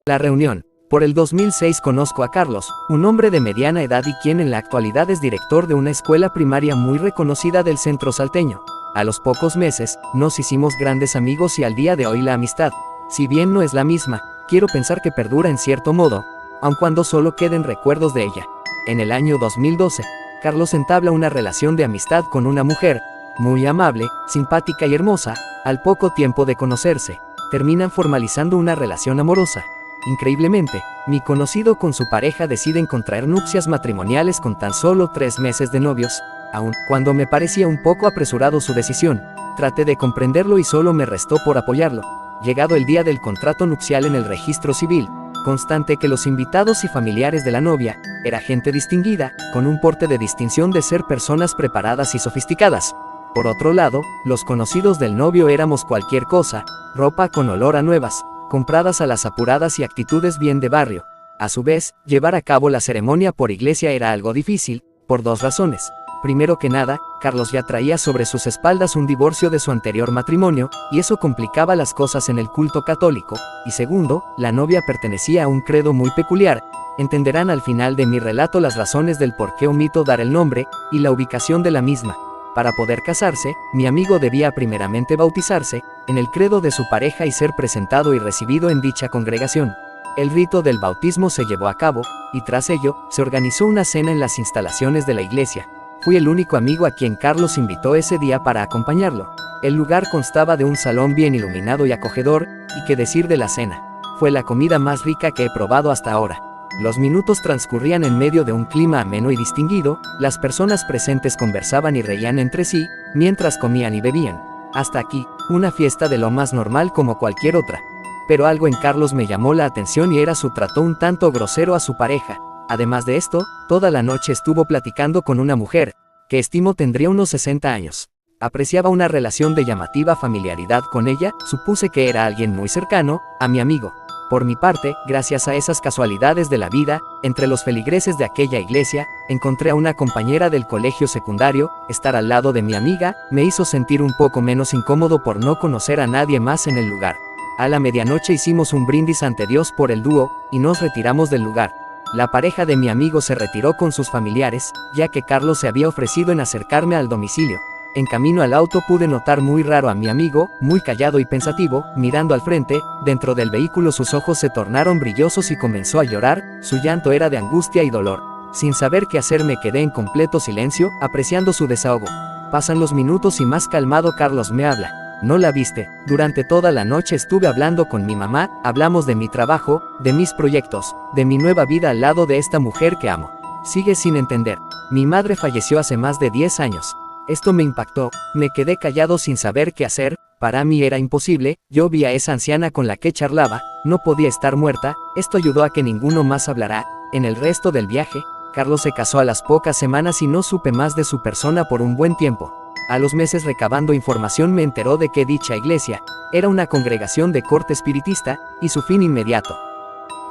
La reunión. Por el 2006 conozco a Carlos, un hombre de mediana edad y quien en la actualidad es director de una escuela primaria muy reconocida del centro salteño. A los pocos meses, nos hicimos grandes amigos y al día de hoy la amistad, si bien no es la misma, quiero pensar que perdura en cierto modo, aun cuando solo queden recuerdos de ella. En el año 2012, Carlos entabla una relación de amistad con una mujer, muy amable, simpática y hermosa. Al poco tiempo de conocerse, terminan formalizando una relación amorosa. Increíblemente, mi conocido con su pareja deciden contraer nupcias matrimoniales con tan solo 3 meses de novios. Aun cuando me parecía un poco apresurado su decisión, traté de comprenderlo y solo me restó por apoyarlo. Llegado el día del contrato nupcial en el registro civil, constante que los invitados y familiares de la novia era gente distinguida, con un porte de distinción de ser personas preparadas y sofisticadas. Por otro lado, los conocidos del novio éramos cualquier cosa, ropa con olor a nuevas, compradas a las apuradas y actitudes bien de barrio. A su vez, llevar a cabo la ceremonia por iglesia era algo difícil, por 2 razones. Primero que nada, Carlos ya traía sobre sus espaldas un divorcio de su anterior matrimonio, y eso complicaba las cosas en el culto católico. Y segundo, la novia pertenecía a un credo muy peculiar. Entenderán al final de mi relato las razones del por qué omito dar el nombre y la ubicación de la misma. Para poder casarse, mi amigo debía primeramente bautizarse en el credo de su pareja y ser presentado y recibido en dicha congregación. El rito del bautismo se llevó a cabo, y tras ello, se organizó una cena en las instalaciones de la iglesia. Fui el único amigo a quien Carlos invitó ese día para acompañarlo. El lugar constaba de un salón bien iluminado y acogedor, y qué decir de la cena. Fue la comida más rica que he probado hasta ahora. Los minutos transcurrían en medio de un clima ameno y distinguido, las personas presentes conversaban y reían entre sí, mientras comían y bebían. Hasta aquí, una fiesta de lo más normal como cualquier otra. Pero algo en Carlos me llamó la atención y era su trato un tanto grosero a su pareja. Además de esto, toda la noche estuvo platicando con una mujer, que estimo tendría unos 60 años. Apreciaba una relación de llamativa familiaridad con ella, supuse que era alguien muy cercano a mi amigo. Por mi parte, gracias a esas casualidades de la vida, entre los feligreses de aquella iglesia, encontré a una compañera del colegio secundario. Estar al lado de mi amiga me hizo sentir un poco menos incómodo por no conocer a nadie más en el lugar. A la medianoche hicimos un brindis ante Dios por el dúo, y nos retiramos del lugar. La pareja de mi amigo se retiró con sus familiares, ya que Carlos se había ofrecido en acercarme al domicilio. En camino al auto pude notar muy raro a mi amigo, muy callado y pensativo, mirando al frente. Dentro del vehículo sus ojos se tornaron brillosos y comenzó a llorar. Su llanto era de angustia y dolor. Sin saber qué hacer me quedé en completo silencio, apreciando su desahogo. Pasan los minutos y más calmado Carlos me habla. ¿No la viste? Durante toda la noche estuve hablando con mi mamá, hablamos de mi trabajo, de mis proyectos, de mi nueva vida al lado de esta mujer que amo. Sigue sin entender. Mi madre falleció hace más de 10 años. Esto me impactó, me quedé callado sin saber qué hacer. Para mí era imposible, yo vi a esa anciana con la que charlaba, no podía estar muerta. Esto ayudó a que ninguno más hablara. En el resto del viaje, Carlos se casó a las pocas semanas y no supe más de su persona por un buen tiempo. A los meses, recabando información, me enteró de que dicha iglesia era una congregación de corte espiritista, y su fin inmediato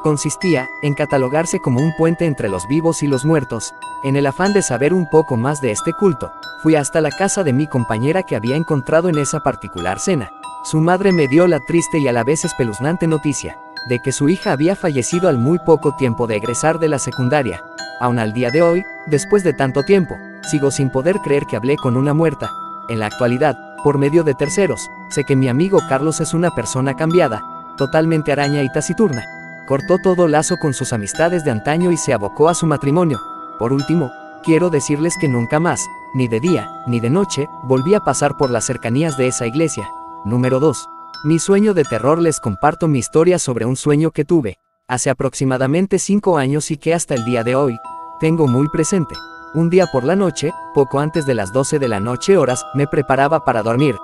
consistía en catalogarse como un puente entre los vivos y los muertos. En el afán de saber un poco más de este culto, fui hasta la casa de mi compañera que había encontrado en esa particular cena. Su madre me dio la triste y a la vez espeluznante noticia de que su hija había fallecido al muy poco tiempo de egresar de la secundaria. Aún al día de hoy, después de tanto tiempo, sigo sin poder creer que hablé con una muerta. En la actualidad, por medio de terceros, sé que mi amigo Carlos es una persona cambiada, totalmente araña y taciturna. Cortó todo lazo con sus amistades de antaño y se abocó a su matrimonio. Por último, quiero decirles que nunca más, ni de día, ni de noche, volví a pasar por las cercanías de esa iglesia. Número 2. Mi sueño de terror. Les comparto mi historia sobre un sueño que tuve hace aproximadamente 5 años y que hasta el día de hoy tengo muy presente. Un día por la noche, poco antes de las 12 de la noche horas, me preparaba para dormir.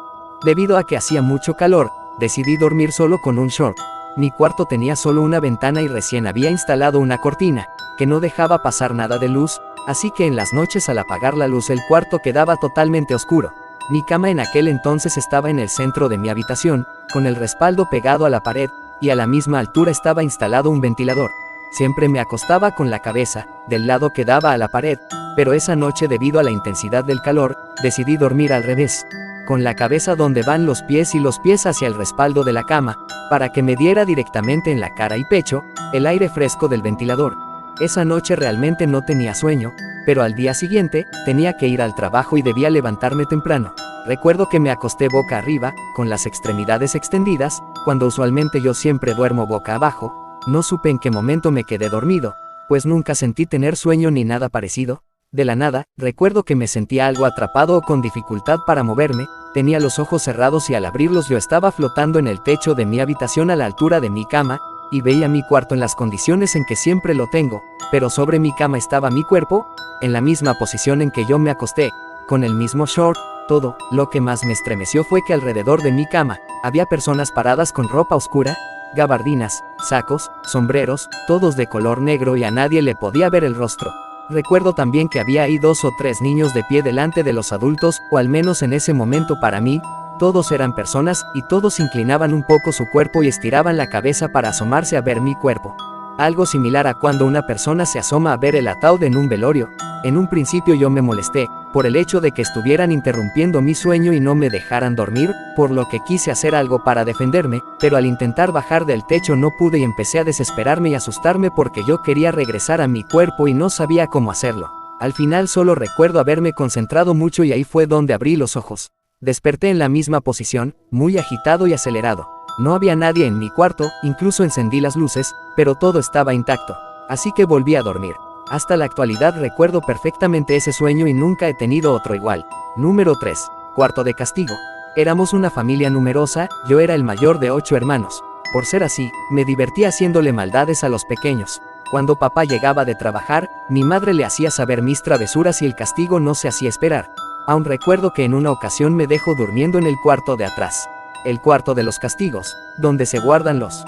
Debido a que hacía mucho calor, decidí dormir solo con un short. Mi cuarto tenía solo una ventana y recién había instalado una cortina, que no dejaba pasar nada de luz, así que en las noches al apagar la luz el cuarto quedaba totalmente oscuro. Mi cama en aquel entonces estaba en el centro de mi habitación, con el respaldo pegado a la pared, y a la misma altura estaba instalado un ventilador. Siempre me acostaba con la cabeza del lado que daba a la pared, pero esa noche, debido a la intensidad del calor, decidí dormir al revés. con la cabeza donde van los pies y los pies hacia el respaldo de la cama, para que me diera directamente en la cara y pecho el aire fresco del ventilador. Esa noche realmente no tenía sueño, pero al día siguiente tenía que ir al trabajo y debía levantarme temprano. Recuerdo que me acosté boca arriba, con las extremidades extendidas, cuando usualmente yo siempre duermo boca abajo. No supe en qué momento me quedé dormido, pues nunca sentí tener sueño ni nada parecido. De la nada, recuerdo que me sentía algo atrapado o con dificultad para moverme. Tenía los ojos cerrados y al abrirlos yo estaba flotando en el techo de mi habitación a la altura de mi cama, y veía mi cuarto en las condiciones en que siempre lo tengo, pero sobre mi cama estaba mi cuerpo, en la misma posición en que yo me acosté, con el mismo short. Todo lo que más me estremeció fue que alrededor de mi cama había personas paradas con ropa oscura, gabardinas, sacos, sombreros, todos de color negro y a nadie le podía ver el rostro. Recuerdo también que había ahí 2 o 3 niños de pie delante de los adultos, o al menos en ese momento para mí, todos eran personas y todos inclinaban un poco su cuerpo y estiraban la cabeza para asomarse a ver mi cuerpo. Algo similar a cuando una persona se asoma a ver el ataúd en un velorio. En un principio yo me molesté por el hecho de que estuvieran interrumpiendo mi sueño y no me dejaran dormir, por lo que quise hacer algo para defenderme, pero al intentar bajar del techo no pude y empecé a desesperarme y asustarme porque yo quería regresar a mi cuerpo y no sabía cómo hacerlo. Al final solo recuerdo haberme concentrado mucho y ahí fue donde abrí los ojos. Desperté en la misma posición, muy agitado y acelerado. No había nadie en mi cuarto, incluso encendí las luces, pero todo estaba intacto. Así que volví a dormir. Hasta la actualidad recuerdo perfectamente ese sueño y nunca he tenido otro igual. Número 3. Cuarto de castigo. Éramos una familia numerosa, yo era el mayor de 8 hermanos. Por ser así, me divertía haciéndole maldades a los pequeños. Cuando papá llegaba de trabajar, mi madre le hacía saber mis travesuras y el castigo no se hacía esperar. Aún recuerdo que en una ocasión me dejó durmiendo en el cuarto de atrás. El cuarto de los castigos, donde se guardan los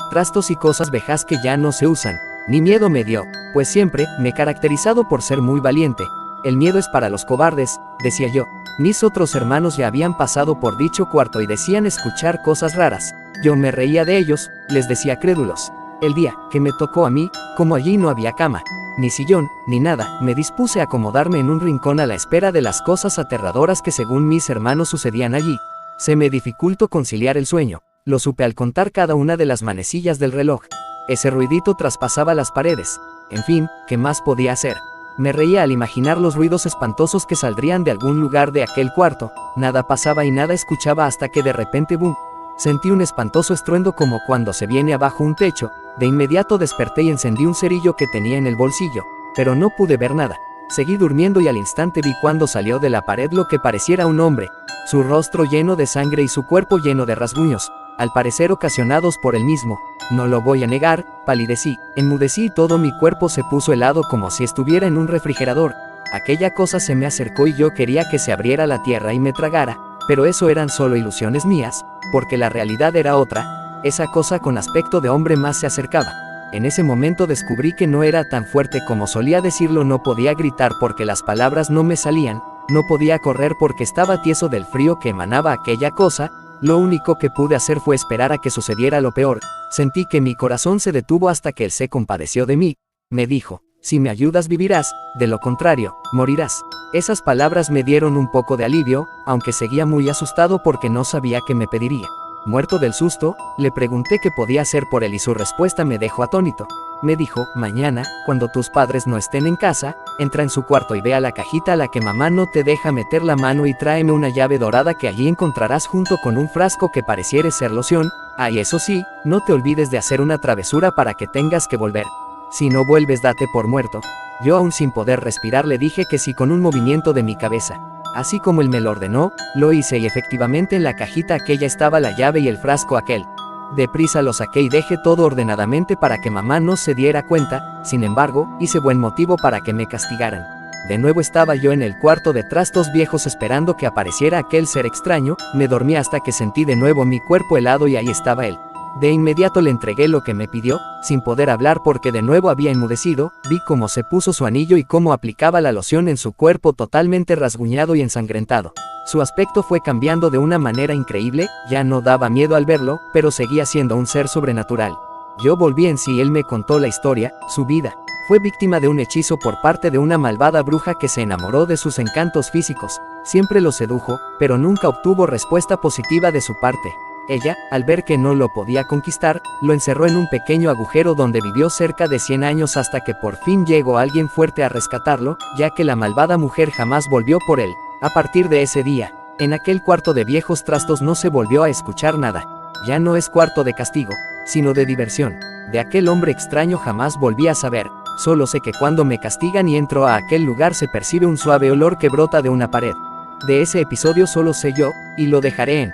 trastos y cosas viejas que ya no se usan. Ni miedo me dio, pues siempre me he caracterizado por ser muy valiente. El miedo es para los cobardes, decía yo. Mis otros hermanos ya habían pasado por dicho cuarto y decían escuchar cosas raras. Yo me reía de ellos, les decía crédulos. El día que me tocó a mí, como allí no había cama, ni sillón, ni nada, me dispuse a acomodarme en un rincón a la espera de las cosas aterradoras que según mis hermanos sucedían allí. Se me dificultó conciliar el sueño, lo supe al contar cada una de las manecillas del reloj. Ese ruidito traspasaba las paredes. En fin, ¿qué más podía hacer? Me reía al imaginar los ruidos espantosos que saldrían de algún lugar de aquel cuarto. Nada pasaba y nada escuchaba hasta que de repente ¡bum! Sentí un espantoso estruendo como cuando se viene abajo un techo. De inmediato desperté y encendí un cerillo que tenía en el bolsillo, pero no pude ver nada. Seguí durmiendo y al instante vi cuando salió de la pared lo que pareciera un hombre, su rostro lleno de sangre y su cuerpo lleno de rasguños, al parecer ocasionados por él mismo. No lo voy a negar, palidecí, enmudecí y todo mi cuerpo se puso helado como si estuviera en un refrigerador. Aquella cosa se me acercó y yo quería que se abriera la tierra y me tragara, pero eso eran solo ilusiones mías, porque la realidad era otra. Esa cosa con aspecto de hombre más se acercaba. En ese momento descubrí que no era tan fuerte como solía decirlo, no podía gritar porque las palabras no me salían, no podía correr porque estaba tieso del frío que emanaba aquella cosa. Lo único que pude hacer fue esperar a que sucediera lo peor. Sentí que mi corazón se detuvo hasta que él se compadeció de mí. Me dijo, si me ayudas vivirás, de lo contrario, morirás. Esas palabras me dieron un poco de alivio, aunque seguía muy asustado porque no sabía qué me pediría. Muerto del susto, le pregunté qué podía hacer por él y su respuesta me dejó atónito. Me dijo, mañana, cuando tus padres no estén en casa, entra en su cuarto y ve a la cajita a la que mamá no te deja meter la mano y tráeme una llave dorada que allí encontrarás junto con un frasco que pareciere ser loción. Ah, y eso sí, no te olvides de hacer una travesura para que tengas que volver. Si no vuelves date por muerto. Yo aún sin poder respirar le dije que sí con un movimiento de mi cabeza. Así como él me lo ordenó, lo hice y efectivamente en la cajita aquella estaba la llave y el frasco aquel. Deprisa lo saqué y dejé todo ordenadamente para que mamá no se diera cuenta. Sin embargo, hice buen motivo para que me castigaran. De nuevo estaba yo en el cuarto de trastos viejos esperando que apareciera aquel ser extraño. Me dormí hasta que sentí de nuevo mi cuerpo helado y ahí estaba él. De inmediato le entregué lo que me pidió, sin poder hablar porque de nuevo había enmudecido. Vi cómo se puso su anillo y cómo aplicaba la loción en su cuerpo totalmente rasguñado y ensangrentado. Su aspecto fue cambiando de una manera increíble, ya no daba miedo al verlo, pero seguía siendo un ser sobrenatural. Yo volví en sí y él me contó la historia, su vida. Fue víctima de un hechizo por parte de una malvada bruja que se enamoró de sus encantos físicos. Siempre lo sedujo, pero nunca obtuvo respuesta positiva de su parte. Ella, al ver que no lo podía conquistar, lo encerró en un pequeño agujero donde vivió cerca de 100 años hasta que por fin llegó alguien fuerte a rescatarlo, ya que la malvada mujer jamás volvió por él. A partir de ese día, en aquel cuarto de viejos trastos no se volvió a escuchar nada. Ya no es cuarto de castigo, sino de diversión. De aquel hombre extraño jamás volví a saber. Solo sé que cuando me castigan y entro a aquel lugar se percibe un suave olor que brota de una pared. De ese episodio solo sé yo, y lo dejaré en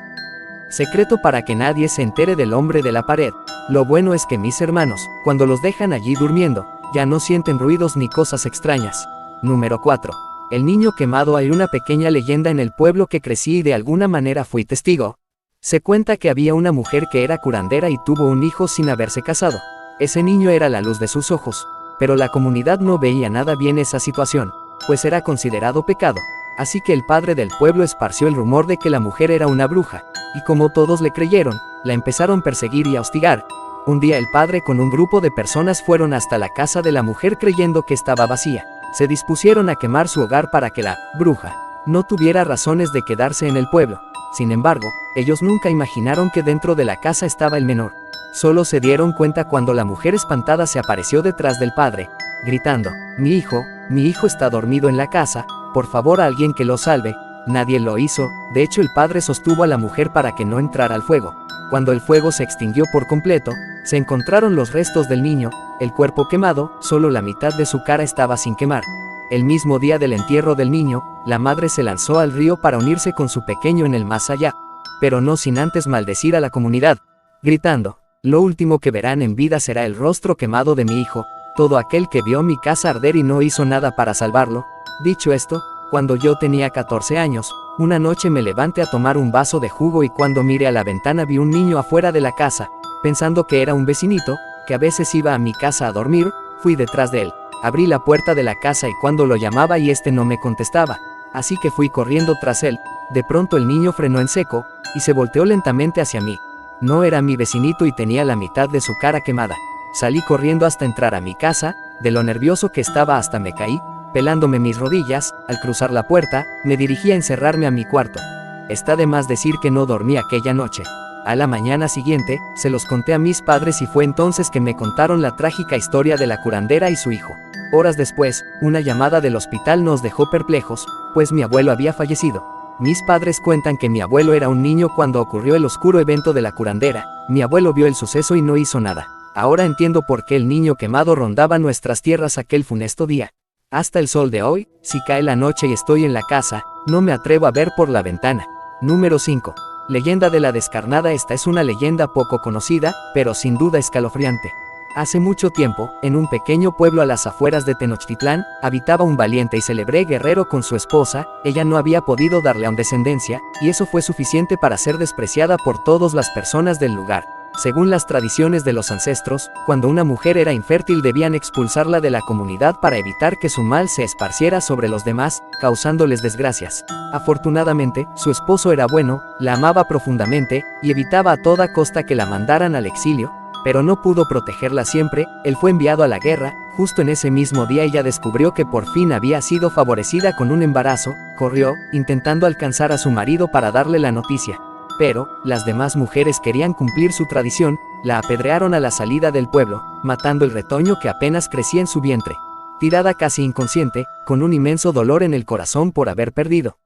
secreto para que nadie se entere del hombre de la pared. Lo bueno es que mis hermanos, cuando los dejan allí durmiendo, ya no sienten ruidos ni cosas extrañas. Número 4. El niño quemado. Hay una pequeña leyenda en el pueblo que crecí y de alguna manera fui testigo. Se cuenta que había una mujer que era curandera y tuvo un hijo sin haberse casado. Ese niño era la luz de sus ojos. Pero la comunidad no veía nada bien esa situación, pues era considerado pecado. Así que el padre del pueblo esparció el rumor de que la mujer era una bruja, y como todos le creyeron, la empezaron a perseguir y a hostigar. Un día el padre con un grupo de personas fueron hasta la casa de la mujer creyendo que estaba vacía. Se dispusieron a quemar su hogar para que la bruja no tuviera razones de quedarse en el pueblo. Sin embargo, ellos nunca imaginaron que dentro de la casa estaba el menor. Solo se dieron cuenta cuando la mujer espantada se apareció detrás del padre, gritando: mi hijo está dormido en la casa, por favor alguien que lo salve. Nadie lo hizo. De hecho el padre sostuvo a la mujer para que no entrara al fuego. Cuando el fuego se extinguió por completo, se encontraron los restos del niño, el cuerpo quemado, solo la mitad de su cara estaba sin quemar. El mismo día del entierro del niño, la madre se lanzó al río para unirse con su pequeño en el más allá, pero no sin antes maldecir a la comunidad, gritando: lo último que verán en vida será el rostro quemado de mi hijo, todo aquel que vio mi casa arder y no hizo nada para salvarlo. Dicho esto, cuando yo tenía 14 años, una noche me levanté a tomar un vaso de jugo y cuando miré a la ventana vi un niño afuera de la casa, pensando que era un vecinito, que a veces iba a mi casa a dormir. Fui detrás de él, abrí la puerta de la casa y cuando lo llamaba y este no me contestaba, así que fui corriendo tras él. De pronto el niño frenó en seco, y se volteó lentamente hacia mí. No era mi vecinito y tenía la mitad de su cara quemada. Salí corriendo hasta entrar a mi casa, de lo nervioso que estaba hasta me caí, pelándome mis rodillas. Al cruzar la puerta, me dirigí a encerrarme a mi cuarto. Está de más decir que no dormí aquella noche. A la mañana siguiente, se los conté a mis padres y fue entonces que me contaron la trágica historia de la curandera y su hijo. Horas después, una llamada del hospital nos dejó perplejos, pues mi abuelo había fallecido. Mis padres cuentan que mi abuelo era un niño cuando ocurrió el oscuro evento de la curandera. Mi abuelo vio el suceso y no hizo nada. Ahora entiendo por qué el niño quemado rondaba nuestras tierras aquel funesto día. Hasta el sol de hoy, si cae la noche y estoy en la casa, no me atrevo a ver por la ventana. Número 5. Leyenda de la descarnada. Esta es una leyenda poco conocida, pero sin duda escalofriante. Hace mucho tiempo, en un pequeño pueblo a las afueras de Tenochtitlán, habitaba un valiente y célebre guerrero con su esposa. Ella no había podido darle aún descendencia, y eso fue suficiente para ser despreciada por todas las personas del lugar. Según las tradiciones de los ancestros, cuando una mujer era infértil debían expulsarla de la comunidad para evitar que su mal se esparciera sobre los demás, causándoles desgracias. Afortunadamente, su esposo era bueno, la amaba profundamente, y evitaba a toda costa que la mandaran al exilio, pero no pudo protegerla siempre. Él fue enviado a la guerra. Justo en ese mismo día ella descubrió que por fin había sido favorecida con un embarazo. Corrió, intentando alcanzar a su marido para darle la noticia. Pero, las demás mujeres querían cumplir su tradición, la apedrearon a la salida del pueblo, matando el retoño que apenas crecía en su vientre. Tirada casi inconsciente, con un inmenso dolor en el corazón por haber perdido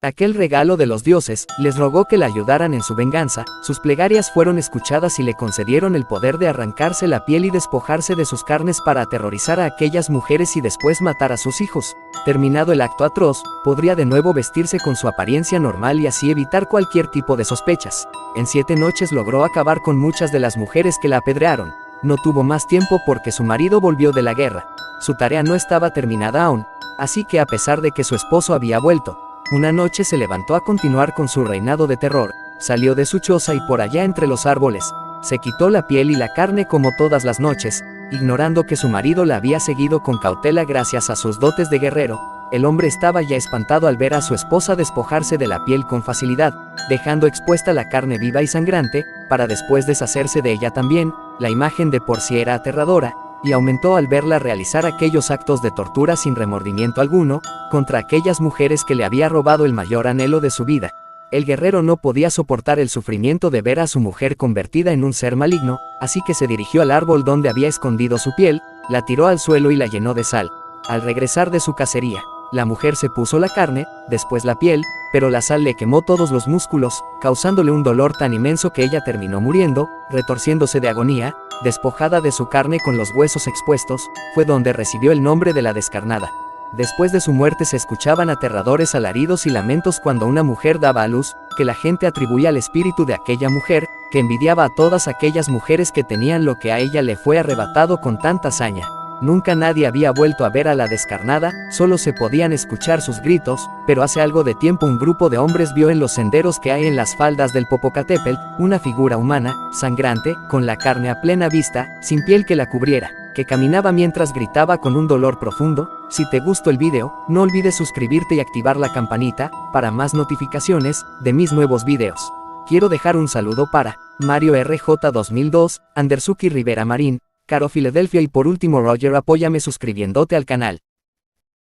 aquel regalo de los dioses, les rogó que la ayudaran en su venganza. Sus plegarias fueron escuchadas y le concedieron el poder de arrancarse la piel y despojarse de sus carnes para aterrorizar a aquellas mujeres y después matar a sus hijos. Terminado el acto atroz, podría de nuevo vestirse con su apariencia normal y así evitar cualquier tipo de sospechas. En 7 noches logró acabar con muchas de las mujeres que la apedrearon. No tuvo más tiempo porque su marido volvió de la guerra. Su tarea no estaba terminada aún, así que a pesar de que su esposo había vuelto, una noche se levantó a continuar con su reinado de terror. Salió de su choza y por allá entre los árboles, se quitó la piel y la carne como todas las noches, ignorando que su marido la había seguido con cautela gracias a sus dotes de guerrero. El hombre estaba ya espantado al ver a su esposa despojarse de la piel con facilidad, dejando expuesta la carne viva y sangrante, para después deshacerse de ella también. La imagen de por sí era aterradora, y aumentó al verla realizar aquellos actos de tortura sin remordimiento alguno, contra aquellas mujeres que le había robado el mayor anhelo de su vida. El guerrero no podía soportar el sufrimiento de ver a su mujer convertida en un ser maligno, así que se dirigió al árbol donde había escondido su piel, la tiró al suelo y la llenó de sal. Al regresar de su cacería, la mujer se puso la carne, después la piel, pero la sal le quemó todos los músculos, causándole un dolor tan inmenso que ella terminó muriendo, retorciéndose de agonía, despojada de su carne con los huesos expuestos, fue donde recibió el nombre de la Descarnada. Después de su muerte se escuchaban aterradores alaridos y lamentos cuando una mujer daba a luz, que la gente atribuía al espíritu de aquella mujer, que envidiaba a todas aquellas mujeres que tenían lo que a ella le fue arrebatado con tanta hazaña. Nunca nadie había vuelto a ver a la Descarnada, solo se podían escuchar sus gritos, pero hace algo de tiempo un grupo de hombres vio en los senderos que hay en las faldas del Popocatépetl, una figura humana, sangrante, con la carne a plena vista, sin piel que la cubriera, que caminaba mientras gritaba con un dolor profundo. Si te gustó el video, no olvides suscribirte y activar la campanita, para más notificaciones de mis nuevos videos. Quiero dejar un saludo para Mario RJ 2002, Andersuki Rivera Marín, Caro Filadelfia y por último Roger, apóyame suscribiéndote al canal.